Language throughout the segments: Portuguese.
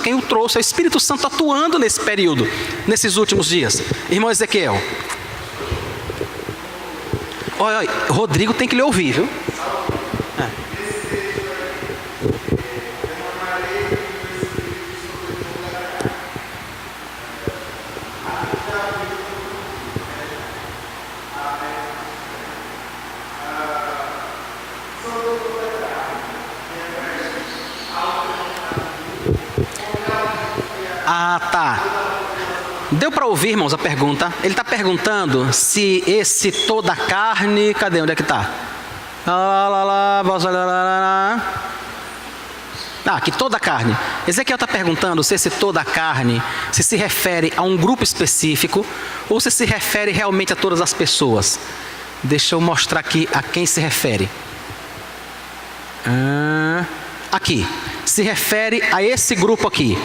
quem o trouxe, é o Espírito Santo atuando nesse período, nesses últimos dias. Irmão Ezequiel. Olha, Rodrigo tem que lhe ouvir, viu? Ah, tá. Deu para ouvir, irmãos, a pergunta? Ele está perguntando se esse toda a carne... Cadê? Onde é que está? Aqui, toda a carne. Ezequiel está perguntando se esse toda a carne se refere a um grupo específico ou se refere realmente a todas as pessoas. Deixa eu mostrar aqui a quem se refere. Aqui. Se refere a esse grupo aqui.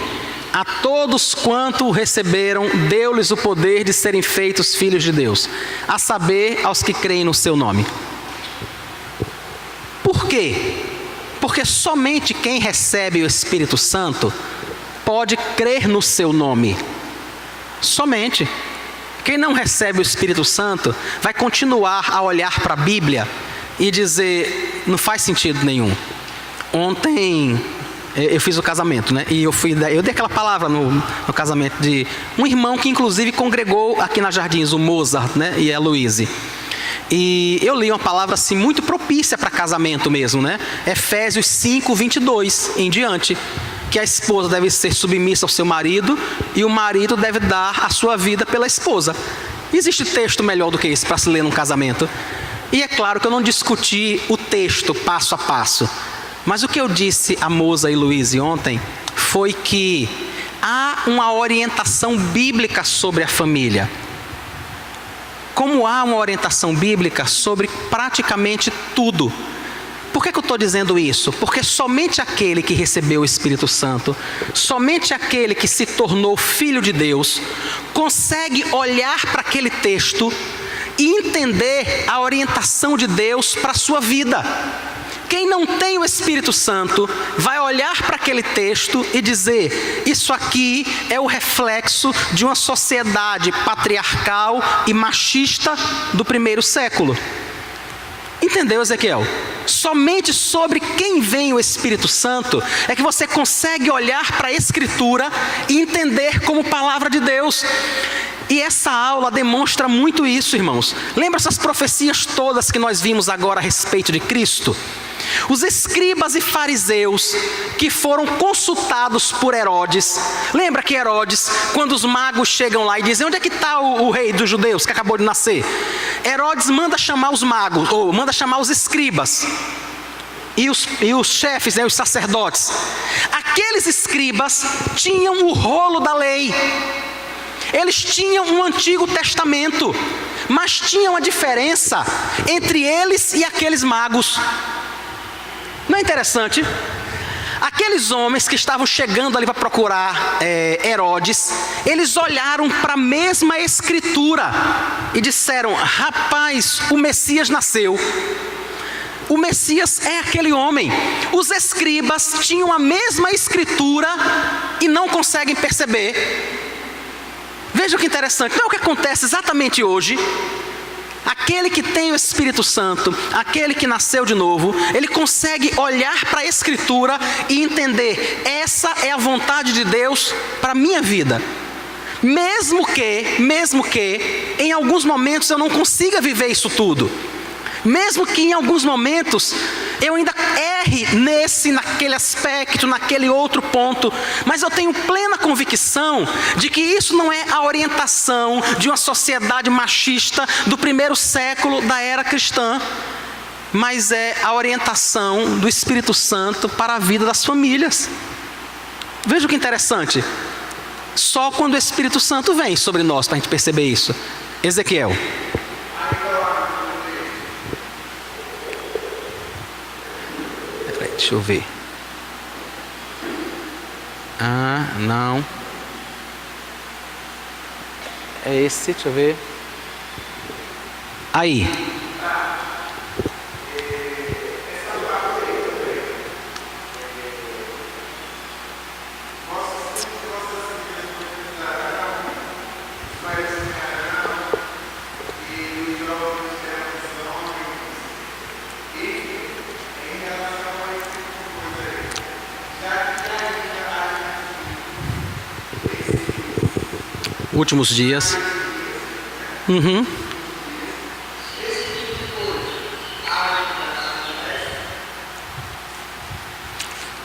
A todos quanto o receberam, deu-lhes o poder de serem feitos filhos de Deus, a saber, aos que creem no seu nome. Por quê? Porque somente quem recebe o Espírito Santo pode crer no seu nome. Somente. Quem não recebe o Espírito Santo vai continuar a olhar para a Bíblia e dizer, não faz sentido nenhum. Ontem... eu fiz o casamento, né? E eu dei aquela palavra no casamento de um irmão que inclusive congregou aqui na Jardins, o Mozart, né? E a Luíse. E eu li uma palavra assim muito propícia para casamento mesmo, né? Efésios 5, 22 em diante. Que a esposa deve ser submissa ao seu marido e o marido deve dar a sua vida pela esposa. Existe texto melhor do que esse para se ler num casamento? E é claro que eu não discuti o texto passo a passo. Mas o que eu disse a Moza e Luiz ontem foi que há uma orientação bíblica sobre a família. Como há uma orientação bíblica sobre praticamente tudo. Por que eu estou dizendo isso? Porque somente aquele que recebeu o Espírito Santo, somente aquele que se tornou filho de Deus, consegue olhar para aquele texto e entender a orientação de Deus para a sua vida. Quem não tem o Espírito Santo vai olhar para aquele texto e dizer, isso aqui é o reflexo de uma sociedade patriarcal e machista do primeiro século. Entendeu, Ezequiel? Somente sobre quem vem o Espírito Santo é que você consegue olhar para a Escritura e entender como palavra de Deus. E essa aula demonstra muito isso, irmãos. Lembra essas profecias todas que nós vimos agora a respeito de Cristo? Os escribas e fariseus que foram consultados por Herodes. Lembra que Herodes, quando os magos chegam lá e dizem, onde é que está o rei dos judeus que acabou de nascer? Herodes manda chamar os magos, ou manda chamar os escribas. E os chefes, né, os sacerdotes. Aqueles escribas tinham o rolo da lei. Eles tinham um Antigo Testamento. Mas tinha uma diferença entre eles e aqueles magos. Não é interessante? Aqueles homens que estavam chegando ali para procurar Herodes, eles olharam para a mesma Escritura e disseram, rapaz, o Messias nasceu. O Messias é aquele homem. Os escribas tinham a mesma Escritura e não conseguem perceber. Veja que interessante, não é o que acontece exatamente hoje. Aquele que tem o Espírito Santo, aquele que nasceu de novo, ele consegue olhar para a Escritura e entender, essa é a vontade de Deus para a minha vida. Mesmo que em alguns momentos eu não consiga viver isso tudo. Mesmo que em alguns momentos eu ainda erre naquele aspecto, naquele outro ponto, mas eu tenho plena convicção de que isso não é a orientação de uma sociedade machista do primeiro século da era cristã, mas é a orientação do Espírito Santo para a vida das famílias. Veja que interessante, só quando o Espírito Santo vem sobre nós para a gente perceber isso. Ezequiel. Deixa eu ver. Não. É esse, deixa eu ver. Aí. Últimos dias.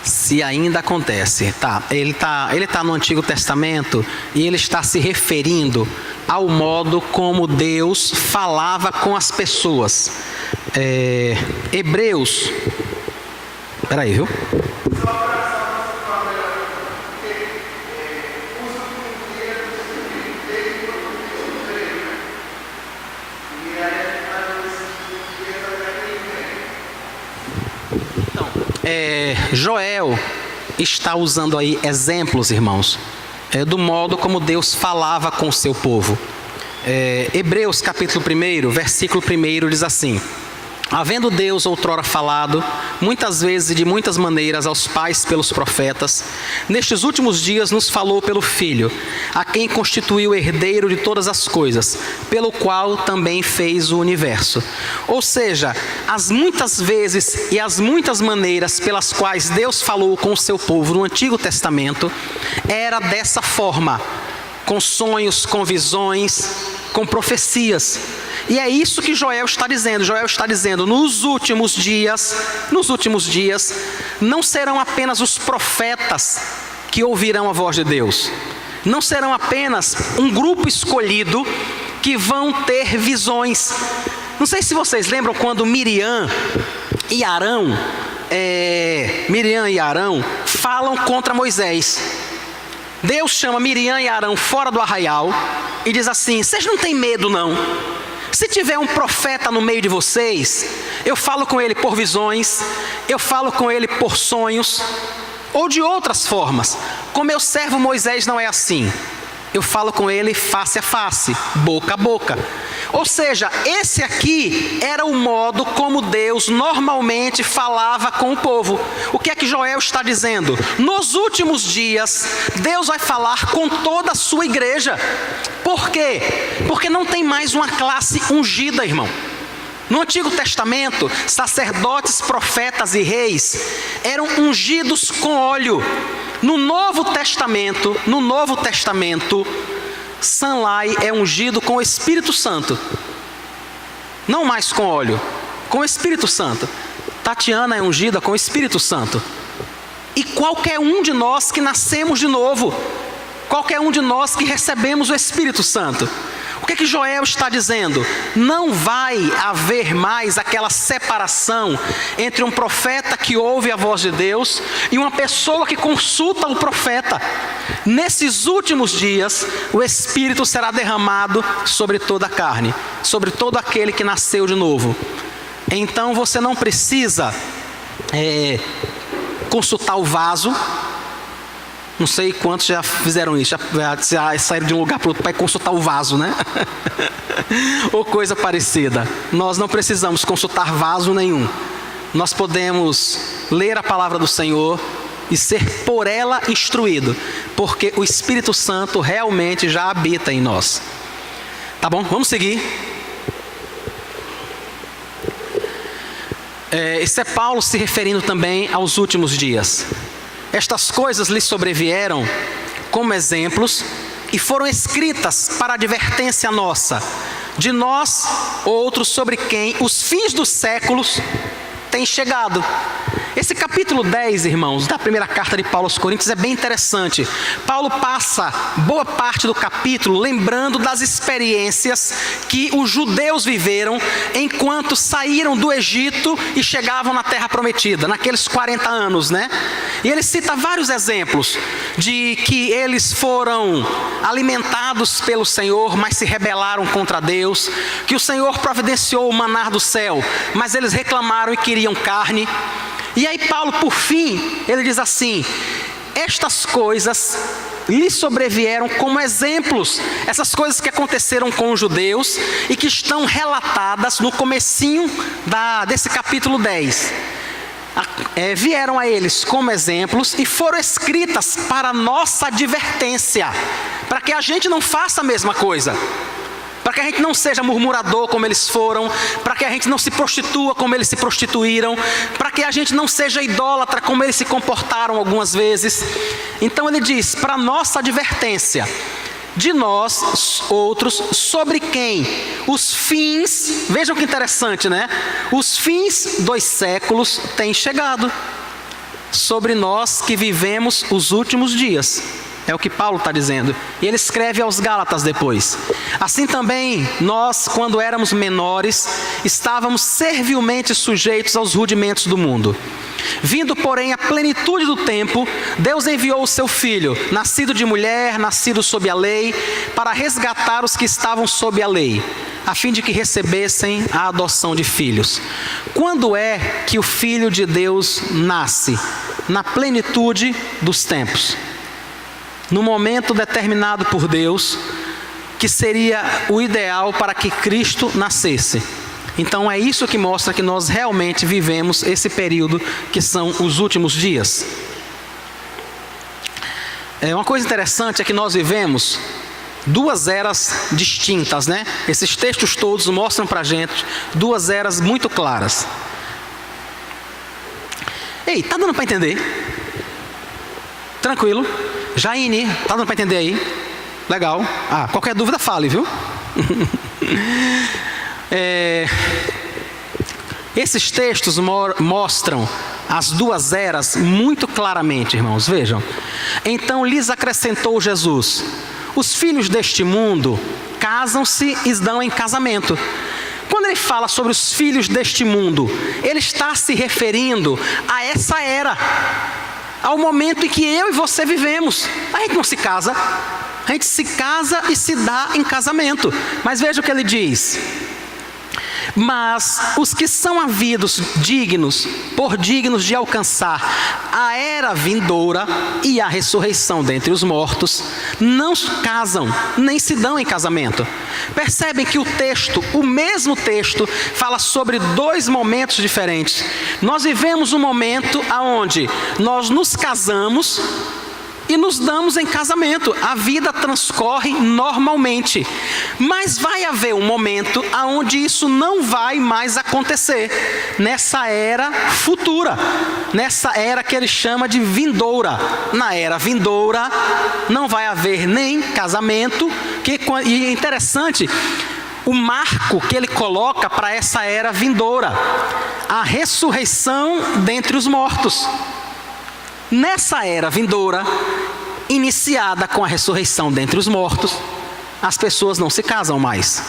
Se ainda acontece, tá? Ele tá no Antigo Testamento e ele está se referindo ao modo como Deus falava com as pessoas. Hebreus. Peraí, viu? Joel está usando aí exemplos, irmãos, do modo como Deus falava com o seu povo. Hebreus capítulo 1, versículo 1 diz assim: havendo Deus outrora falado, muitas vezes e de muitas maneiras aos pais pelos profetas, nestes últimos dias nos falou pelo Filho, a quem constituiu herdeiro de todas as coisas, pelo qual também fez o universo. Ou seja, as muitas vezes e as muitas maneiras pelas quais Deus falou com o seu povo no Antigo Testamento, era dessa forma, com sonhos, com visões, com profecias. E é isso que Joel está dizendo. Joel está dizendo: nos últimos dias, não serão apenas os profetas que ouvirão a voz de Deus. Não serão apenas um grupo escolhido que vão ter visões. Não sei se vocês lembram quando Miriam e Arão falam contra Moisés. Deus chama Miriam e Arão fora do arraial e diz assim: vocês não têm medo não? Se tiver um profeta no meio de vocês, eu falo com ele por visões, eu falo com ele por sonhos, ou de outras formas. Com meu servo Moisés não é assim. Eu falo com ele face a face, boca a boca. Ou seja, esse aqui era o modo como Deus normalmente falava com o povo. O que é que Joel está dizendo? Nos últimos dias, Deus vai falar com toda a sua igreja. Por quê? Porque não tem mais uma classe ungida, irmão. No Antigo Testamento, sacerdotes, profetas e reis eram ungidos com óleo. No Novo Testamento, Sanlai é ungido com o Espírito Santo. Não mais com óleo, com o Espírito Santo. Tatiana é ungida com o Espírito Santo. E qualquer um de nós que nascemos de novo, qualquer um de nós que recebemos o Espírito Santo. O que é que Joel está dizendo? Não vai haver mais aquela separação entre um profeta que ouve a voz de Deus e uma pessoa que consulta o profeta. Nesses últimos dias, o Espírito será derramado sobre toda a carne, sobre todo aquele que nasceu de novo. Então você não precisa consultar o vaso. Não sei quantos já fizeram isso, já saíram de um lugar para outro para consultar o vaso, né? Ou coisa parecida. Nós não precisamos consultar vaso nenhum. Nós podemos ler a palavra do Senhor e ser por ela instruído, porque o Espírito Santo realmente já habita em nós. Tá bom? Vamos seguir. Esse é Paulo se referindo também aos últimos dias. Estas coisas lhe sobrevieram como exemplos e foram escritas para advertência nossa, de nós outros sobre quem os fins dos séculos têm chegado. Esse capítulo 10, irmãos, da primeira carta de Paulo aos Coríntios é bem interessante. Paulo passa boa parte do capítulo lembrando das experiências que os judeus viveram enquanto saíram do Egito e chegavam na Terra Prometida, naqueles 40 anos, né? E ele cita vários exemplos de que eles foram alimentados pelo Senhor, mas se rebelaram contra Deus, que o Senhor providenciou o maná do céu, mas eles reclamaram e queriam carne. E aí Paulo, por fim, ele diz assim: estas coisas lhe sobrevieram como exemplos, essas coisas que aconteceram com os judeus e que estão relatadas no comecinho desse capítulo 10. Vieram a eles como exemplos e foram escritas para nossa advertência, para que a gente não faça a mesma coisa. Para que a gente não seja murmurador como eles foram, para que a gente não se prostitua como eles se prostituíram, para que a gente não seja idólatra como eles se comportaram algumas vezes. Então ele diz, para nossa advertência, de nós outros, sobre quem os fins, vejam que interessante, né? Os fins dos séculos têm chegado, sobre nós que vivemos os últimos dias. É o que Paulo está dizendo. E ele escreve aos Gálatas depois. Assim também, nós, quando éramos menores, estávamos servilmente sujeitos aos rudimentos do mundo. Vindo, porém, a plenitude do tempo, Deus enviou o seu Filho, nascido de mulher, nascido sob a lei, para resgatar os que estavam sob a lei, a fim de que recebessem a adoção de filhos. Quando é que o Filho de Deus nasce? Na plenitude dos tempos. No momento determinado por Deus, que seria o ideal para que Cristo nascesse. Então é isso que mostra que nós realmente vivemos esse período que são os últimos dias. Uma coisa interessante é que nós vivemos duas eras distintas, né? Esses textos todos mostram para a gente duas eras muito claras. Ei, tá dando para entender? Tranquilo? Jaine, tá dando para entender aí? Legal. Qualquer dúvida fale, viu? Esses textos mostram as duas eras muito claramente, irmãos. Vejam. Então lhes acrescentou Jesus: os filhos deste mundo casam-se e dão em casamento. Quando ele fala sobre os filhos deste mundo, ele está se referindo a essa era, ao momento em que eu e você vivemos. A gente não se casa, a gente se casa e se dá em casamento. Mas veja o que ele diz: mas os que são havidos dignos de alcançar a era vindoura e a ressurreição dentre os mortos, não casam, nem se dão em casamento. Percebem que o mesmo texto, fala sobre dois momentos diferentes. Nós vivemos um momento onde nós nos casamos e nos damos em casamento. A vida transcorre normalmente. Mas vai haver um momento onde isso não vai mais acontecer. Nessa era futura. Nessa era que ele chama de vindoura. Na era vindoura não vai haver nem casamento. E é interessante o marco que ele coloca para essa era vindoura: a ressurreição dentre os mortos. Nessa era vindoura, iniciada com a ressurreição dentre os mortos, as pessoas não se casam mais.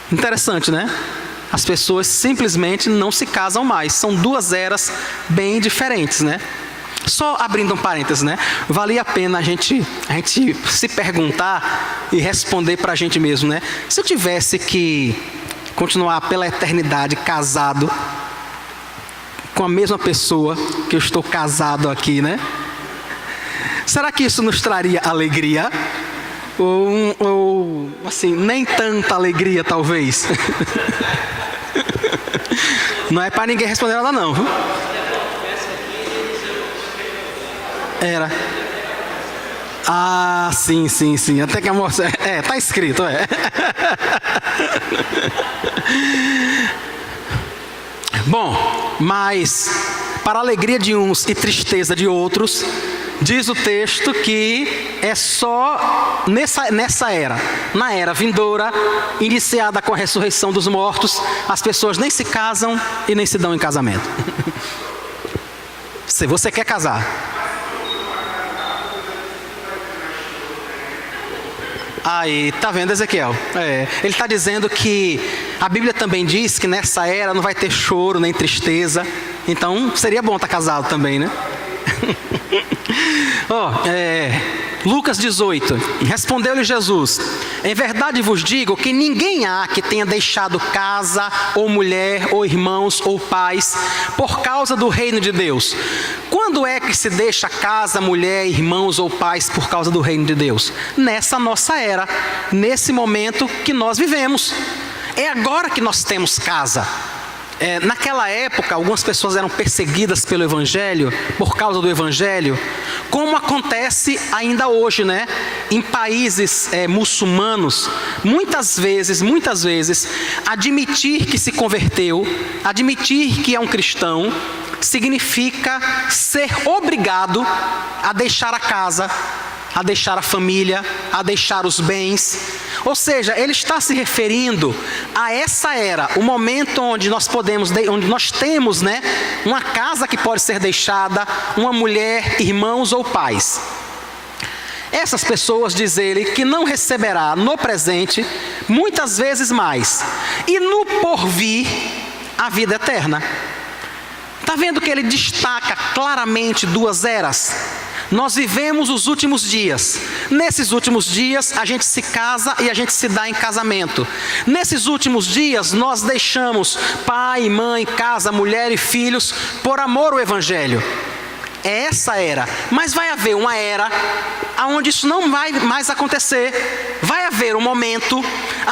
Interessante, né? As pessoas simplesmente não se casam mais. São duas eras bem diferentes, né? Só abrindo um parênteses, né? Valia a pena a gente se perguntar e responder para a gente mesmo, né? Se eu tivesse que continuar pela eternidade casado com a mesma pessoa que eu estou casado aqui, né? Será que isso nos traria alegria? Ou assim, nem tanta alegria, talvez? Não é para ninguém responder nada, não, viu? Era. Sim. Até que a moça... tá escrito, Bom, mas para a alegria de uns e tristeza de outros, diz o texto que é só nessa era, na era vindoura, iniciada com a ressurreição dos mortos, as pessoas nem se casam e nem se dão em casamento. Se você quer casar, aí, tá vendo, Ezequiel? Ele está dizendo que a Bíblia também diz que nessa era não vai ter choro nem tristeza. Então seria bom estar casado também, né? Lucas 18. Respondeu-lhe Jesus: em verdade vos digo que ninguém há que tenha deixado casa, ou mulher, ou irmãos, ou pais, por causa do reino de Deus. Quando é que se deixa casa, mulher, irmãos ou pais por causa do reino de Deus? Nessa nossa era, nesse momento que nós vivemos. É agora que nós temos casa. Naquela época, algumas pessoas eram perseguidas pelo Evangelho, por causa do Evangelho, como acontece ainda hoje, né? Em países muçulmanos, muitas vezes, admitir que se converteu, admitir que é um cristão, significa ser obrigado a deixar a casa, a deixar a família, a deixar os bens. Ou seja, ele está se referindo a essa era, o momento onde nós temos, uma casa que pode ser deixada, uma mulher, irmãos ou pais. Essas pessoas, diz ele, que não receberá no presente muitas vezes mais, e no porvir a vida eterna. Está vendo que ele destaca claramente duas eras? Nós vivemos os últimos dias. Nesses últimos dias a gente se casa e a gente se dá em casamento. Nesses últimos dias nós deixamos pai, mãe, casa, mulher e filhos por amor ao Evangelho. É essa era. Mas vai haver uma era onde isso não vai mais acontecer. Vai haver um momento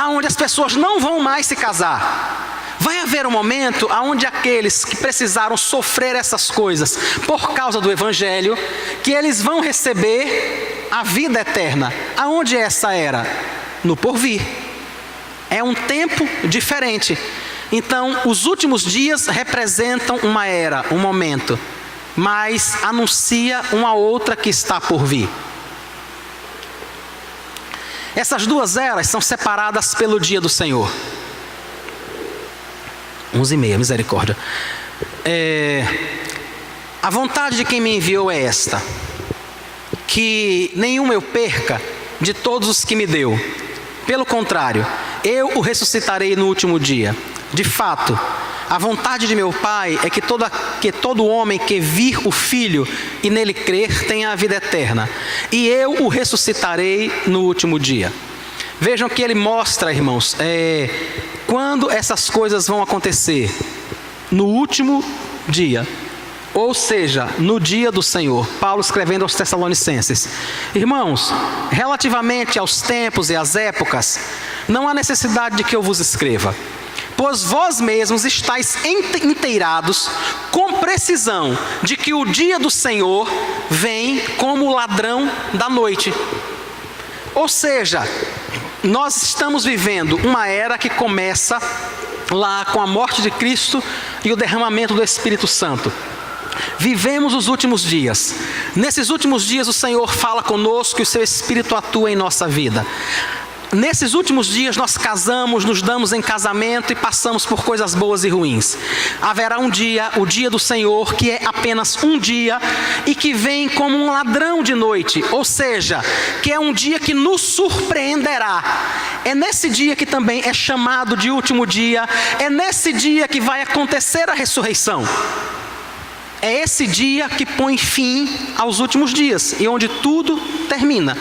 onde as pessoas não vão mais se casar. Vai haver um momento onde aqueles que precisaram sofrer essas coisas por causa do Evangelho, que eles vão receber a vida eterna. Aonde é essa era? No porvir. É um tempo diferente. Então, os últimos dias representam uma era, um momento, mas anuncia uma outra que está por vir. Essas duas eras são separadas pelo dia do Senhor. 11h30, misericórdia. A vontade de quem me enviou é esta: que nenhum eu perca de todos os que me deu. Pelo contrário, eu o ressuscitarei no último dia. De fato, a vontade de meu Pai é que todo homem que vir o Filho e nele crer tenha a vida eterna. E eu o ressuscitarei no último dia. Vejam que ele mostra, irmãos, quando essas coisas vão acontecer. No último dia. Ou seja, no dia do Senhor. Paulo escrevendo aos Tessalonicenses. Irmãos, relativamente aos tempos e às épocas, não há necessidade de que eu vos escreva. Pois vós mesmos estáis inteirados com precisão de que o dia do Senhor vem como ladrão da noite. Ou seja, nós estamos vivendo uma era que começa lá com a morte de Cristo e o derramamento do Espírito Santo. Vivemos os últimos dias. Nesses últimos dias o Senhor fala conosco e o seu Espírito atua em nossa vida. Nesses últimos dias nós casamos, nos damos em casamento e passamos por coisas boas e ruins. Haverá um dia, o dia do Senhor, que é apenas um dia e que vem como um ladrão de noite, ou seja, que é um dia que nos surpreenderá. É nesse dia que também é chamado de último dia, é nesse dia que vai acontecer a ressurreição. É esse dia que põe fim aos últimos dias e onde tudo termina.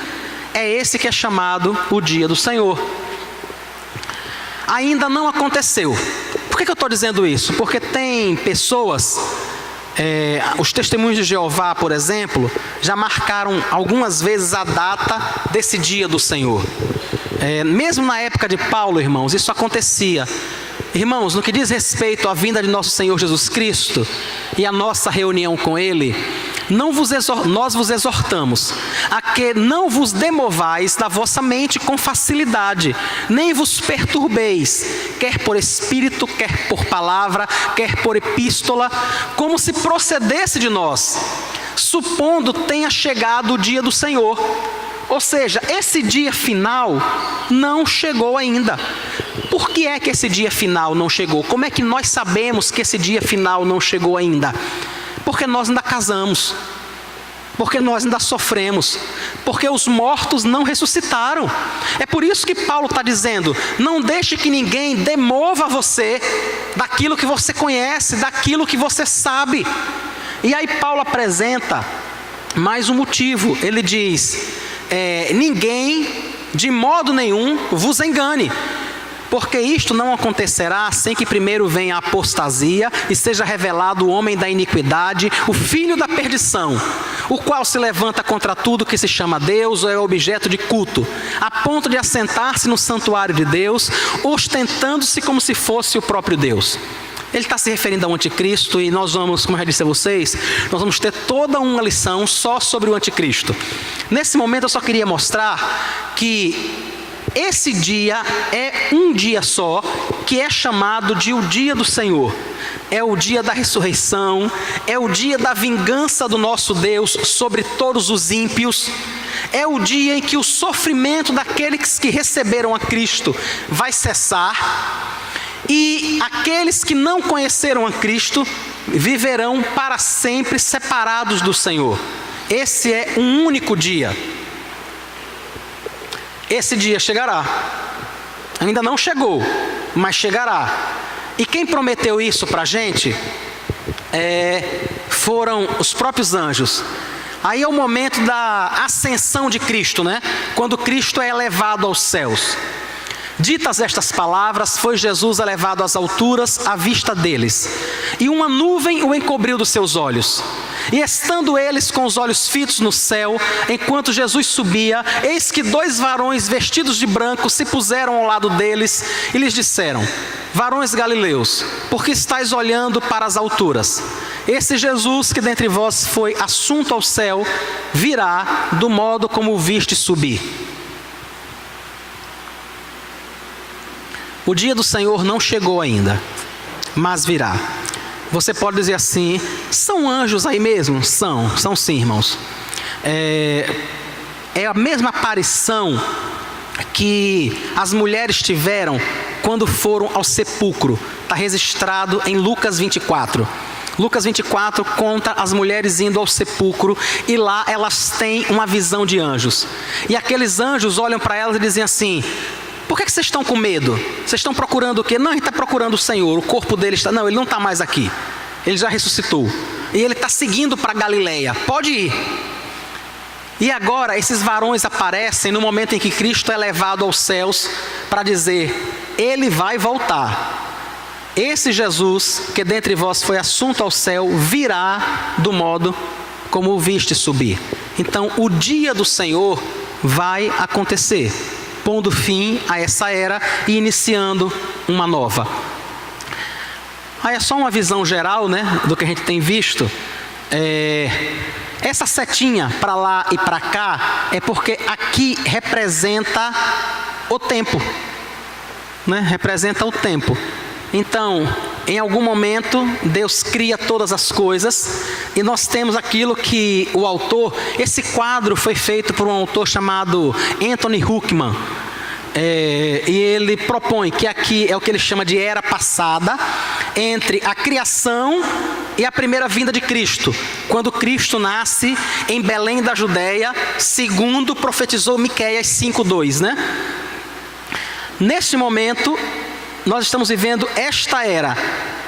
É esse que é chamado o dia do Senhor. Ainda não aconteceu. Por que eu estou dizendo isso? Porque tem pessoas, os testemunhos de Jeová, por exemplo, já marcaram algumas vezes a data desse dia do Senhor. Mesmo na época de Paulo, irmãos, isso acontecia. Irmãos, no que diz respeito à vinda de nosso Senhor Jesus Cristo e a nossa reunião com Ele, nós vos exortamos a que não vos demovais da vossa mente com facilidade, nem vos perturbeis, quer por espírito, quer por palavra, quer por epístola, como se procedesse de nós, supondo tenha chegado o dia do Senhor. Ou seja, esse dia final não chegou ainda. Por que é que esse dia final não chegou? Como é que nós sabemos que esse dia final não chegou ainda? Porque nós ainda casamos, porque nós ainda sofremos, porque os mortos não ressuscitaram. É por isso que Paulo está dizendo: não deixe que ninguém demova você daquilo que você conhece, daquilo que você sabe. E aí Paulo apresenta mais um motivo. Ele diz: ninguém de modo nenhum vos engane, porque isto não acontecerá sem que primeiro venha a apostasia e seja revelado o homem da iniquidade, o filho da perdição, o qual se levanta contra tudo que se chama Deus ou é objeto de culto, a ponto de assentar-se no santuário de Deus, ostentando-se como se fosse o próprio Deus. Ele está se referindo ao anticristo e nós vamos, como eu já disse a vocês, nós vamos ter toda uma lição só sobre o anticristo. Nesse momento eu só queria mostrar que esse dia é um dia só, que é chamado de o dia do Senhor. É o dia da ressurreição, é o dia da vingança do nosso Deus sobre todos os ímpios. é o dia em que o sofrimento daqueles que receberam a Cristo vai cessar, e aqueles que não conheceram a Cristo viverão para sempre separados do Senhor. Esse é um único dia. Esse dia chegará. Ainda não chegou, mas chegará. E quem prometeu isso para a gente foram os próprios anjos. Aí é o momento da ascensão de Cristo, né? Quando Cristo é elevado aos céus. Ditas estas palavras, foi Jesus elevado às alturas à vista deles, e uma nuvem o encobriu dos seus olhos. E estando eles com os olhos fitos no céu, enquanto Jesus subia, eis que 2 varões vestidos de branco se puseram ao lado deles e lhes disseram: varões galileus, por que estáis olhando para as alturas? Esse Jesus que dentre vós foi assunto ao céu, virá do modo como o viste subir. O dia do Senhor não chegou ainda, mas virá. Você pode dizer assim: são anjos aí mesmo? São sim, irmãos. É a mesma aparição que as mulheres tiveram quando foram ao sepulcro. Está registrado em Lucas 24. Lucas 24 conta as mulheres indo ao sepulcro, e lá elas têm uma visão de anjos. E aqueles anjos olham para elas e dizem assim: por que vocês estão com medo? Vocês estão procurando o quê? Não, a gente está procurando o Senhor, o corpo dele está... Não, ele não está mais aqui. Ele já ressuscitou. E ele está seguindo para Galileia. Pode ir. E agora esses varões aparecem no momento em que Cristo é levado aos céus para dizer: ele vai voltar. Esse Jesus que dentre vós foi assunto ao céu virá do modo como o viste subir. Então o dia do Senhor vai acontecer, pondo fim a essa era e iniciando uma nova. Aí é só uma visão geral, né, do que a gente tem visto. Essa setinha para lá e para cá é porque aqui representa o tempo, né? Representa o tempo. Então, em algum momento, Deus cria todas as coisas, e nós temos aquilo que o autor, esse quadro foi feito por um autor chamado Anthony Huckman, e ele propõe que aqui é o que ele chama de era passada, entre a criação e a primeira vinda de Cristo, quando Cristo nasce em Belém da Judéia, segundo profetizou Miqueias 5:2, né? Neste momento, nós estamos vivendo esta era,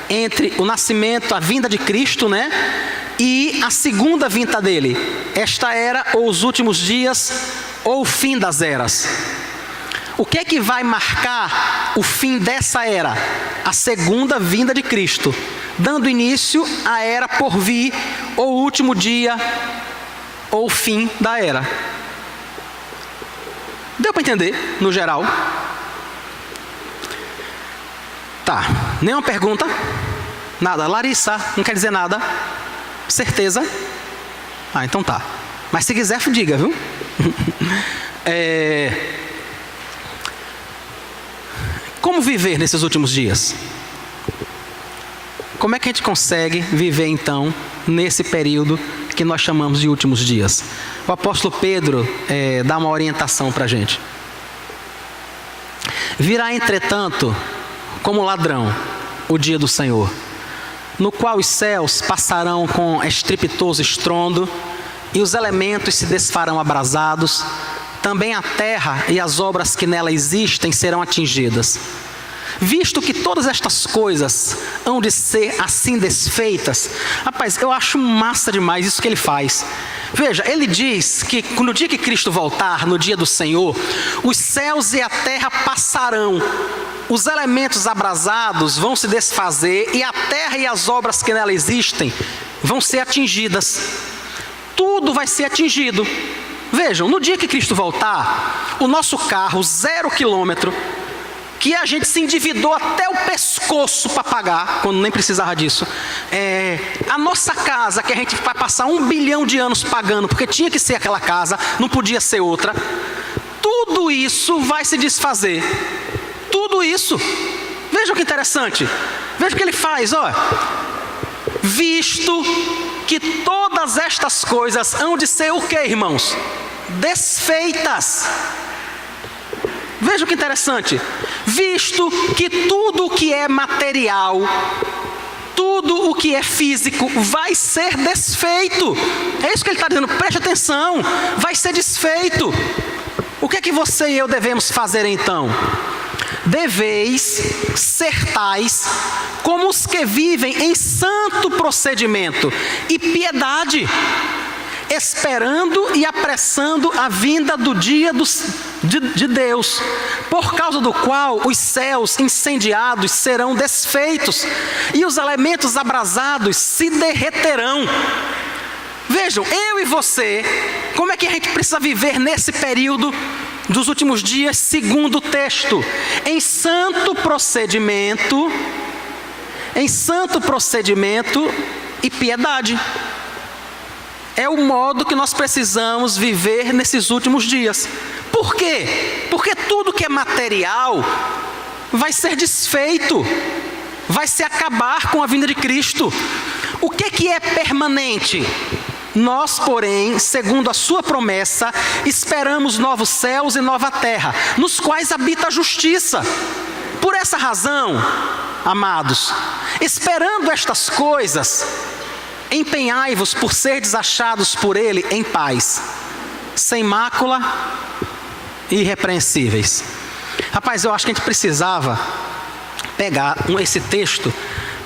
entre o nascimento, a vinda de Cristo, né? E a segunda vinda dele. Esta era, ou os últimos dias, ou o fim das eras. O que é que vai marcar o fim dessa era? A segunda vinda de Cristo, dando início à era por vir, ou o último dia, ou o fim da era. Deu para entender, no geral? Tá, nenhuma pergunta? Nada. Larissa, não quer dizer nada? Certeza? Ah, então tá. Mas se quiser, diga, viu? Como viver nesses últimos dias? Como é que a gente consegue viver então nesse período que nós chamamos de últimos dias? O apóstolo Pedro dá uma orientação para a gente. Virá, entretanto, como ladrão o dia do Senhor, no qual os céus passarão com estrepitoso estrondo, e os elementos se desfarão abrasados, também a terra e as obras que nela existem serão atingidas. Visto que todas estas coisas hão de ser assim desfeitas, rapaz, eu acho massa demais isso que ele faz. Veja, ele diz que no dia que Cristo voltar, no dia do Senhor, os céus e a terra passarão, os elementos abrasados vão se desfazer, e a terra e as obras que nela existem vão ser atingidas. Tudo vai ser atingido. Vejam, no dia que Cristo voltar, o nosso carro 0 quilômetro, que a gente se endividou até o pescoço para pagar, quando nem precisava disso, a nossa casa, que a gente vai passar 1 bilhão de anos pagando, porque tinha que ser aquela casa, não podia ser outra, tudo isso vai se desfazer. Tudo isso. Veja que interessante. Veja o que ele faz, ó. Visto que todas estas coisas hão de ser o quê, irmãos? desfeitas. Veja que interessante. Visto que tudo o que é material, tudo o que é físico vai ser desfeito. É isso que ele está dizendo, preste atenção, vai ser desfeito. O que é que você e eu devemos fazer então? Deveis ser tais como os que vivem em santo procedimento e piedade, esperando e apressando a vinda do dia de Deus, por causa do qual os céus incendiados serão desfeitos e os elementos abrasados se derreterão. Vejam, eu e você, como é que a gente precisa viver nesse período dos últimos dias, segundo o texto? Em santo procedimento e piedade. É o modo que nós precisamos viver nesses últimos dias. Por quê? Porque tudo que é material vai ser desfeito, vai se acabar com a vinda de Cristo. O que é permanente? Nós, porém, segundo a sua promessa, esperamos novos céus e nova terra, nos quais habita a justiça. Por essa razão, amados, esperando estas coisas, empenhai-vos por serdes achados por Ele em paz, sem mácula e irrepreensíveis. Rapaz, eu acho que a gente precisava pegar esse texto,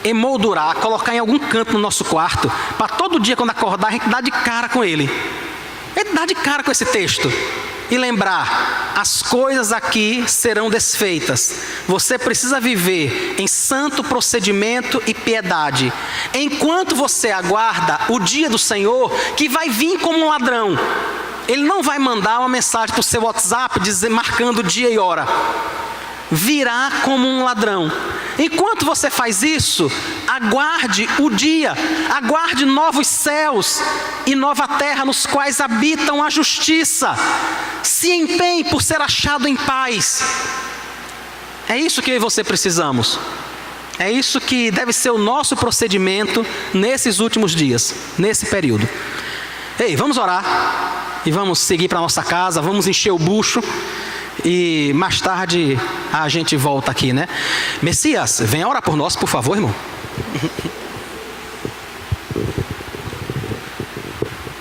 emoldurar, colocar em algum canto no nosso quarto, para todo dia quando acordar a gente dar de cara com ele. A gente dar de cara com esse texto e lembrar, as coisas aqui serão desfeitas. Você precisa viver em santo procedimento e piedade, enquanto você aguarda o dia do Senhor, que vai vir como um ladrão. Ele não vai mandar uma mensagem para o seu WhatsApp marcando dia e hora. Virá como um ladrão. Enquanto você faz isso, aguarde o dia, aguarde novos céus e nova terra nos quais habitam a justiça. Se empenhe por ser achado em paz. É isso que eu e você precisamos. É isso que deve ser o nosso procedimento nesses últimos dias, nesse período. Ei, vamos orar e vamos seguir para nossa casa, vamos encher o bucho. E mais tarde a gente volta aqui, né? Messias, venha orar por nós, por favor, irmão.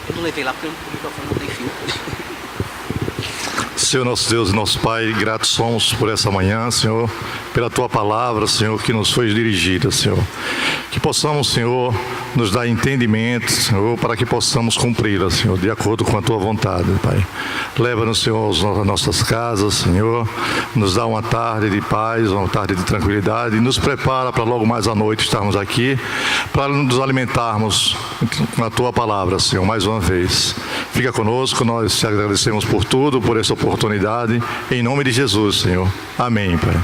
Eu não levei lá porque o microfone não tem fio. Senhor nosso Deus e nosso Pai, gratos somos por essa manhã, Senhor, pela Tua palavra, Senhor, que nos foi dirigida, Senhor. Que possamos, Senhor, nos dar entendimento, Senhor, para que possamos cumpri-la, Senhor, de acordo com a Tua vontade, Pai. Leva-nos, Senhor, às nossas casas, Senhor, nos dá uma tarde de paz, uma tarde de tranquilidade e nos prepara para logo mais à noite estarmos aqui, para nos alimentarmos com a Tua palavra, Senhor, mais uma vez. Fica conosco, nós te agradecemos por tudo, por essa oportunidade, em nome de Jesus, Senhor. Amém, Pai.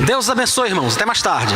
Deus abençoe, irmãos. Até mais tarde.